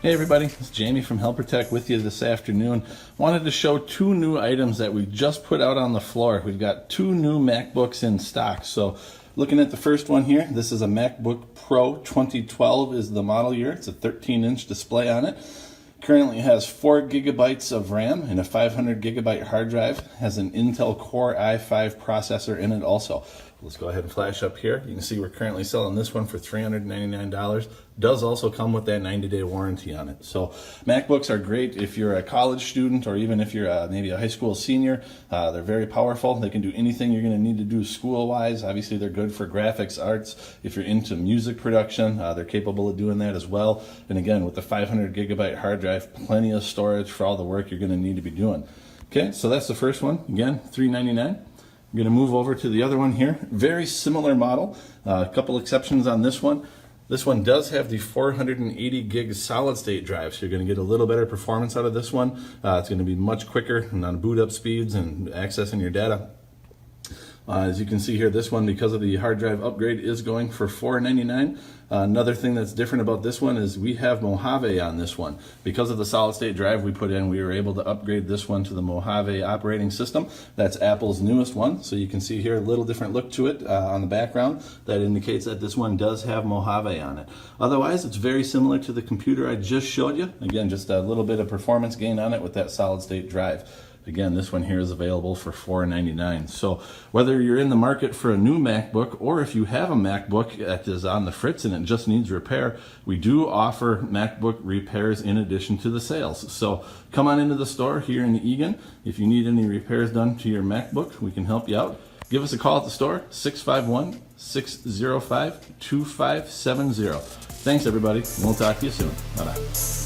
Hey everybody, it's Jamie from HelperTech with you this afternoon. Wanted to show two new items that we just put out on the floor. We've got two new MacBooks in stock. So looking at the first one here, this is a MacBook Pro 2012 is the model year. It's a 13-inch display on it. Currently has 4 gigabytes of RAM and a 500 gigabyte hard drive. Has an Intel Core i5 processor in it also. Let's go ahead and flash up here. You can see we're currently selling this one for $399. Does also come with that 90-day warranty on it. So MacBooks are great if you're a college student or even if you're maybe a high school senior. They're very powerful. They can do anything you're going to need to do school-wise. Obviously, they're good for graphics arts. If you're into music production, they're capable of doing that as well. And again, with the 500 gigabyte hard drive, plenty of storage for all the work you're going to need to be doing. Okay, so that's the first one. Again, $399. I'm going to move over to the other one here. Very similar model. A couple exceptions on this one. This one does have the 480 gig solid state drive, so you're going to get a little better performance out of this one. It's going to be much quicker on boot up speeds and accessing your data. As you can see here, this one, because of the hard drive upgrade, is going for $499. Another thing that's different about this one is we have Mojave on this one. Because of the solid state drive we put in, we were able to upgrade this one to the Mojave operating system. That's Apple's newest one. So you can see here a little different look to it on the background. That indicates that this one does have Mojave on it. Otherwise, it's very similar to the computer I just showed you. Again, just a little bit of performance gain on it with that solid state drive. Again, this one here is available for $499. So whether you're in the market for a new MacBook or if you have a MacBook that is on the fritz and it just needs repair, we do offer MacBook repairs in addition to the sales. So come on into the store here in Eagan. If you need any repairs done to your MacBook, we can help you out. Give us a call at the store, 651-605-2570. Thanks, everybody, and we'll talk to you soon. Bye-bye.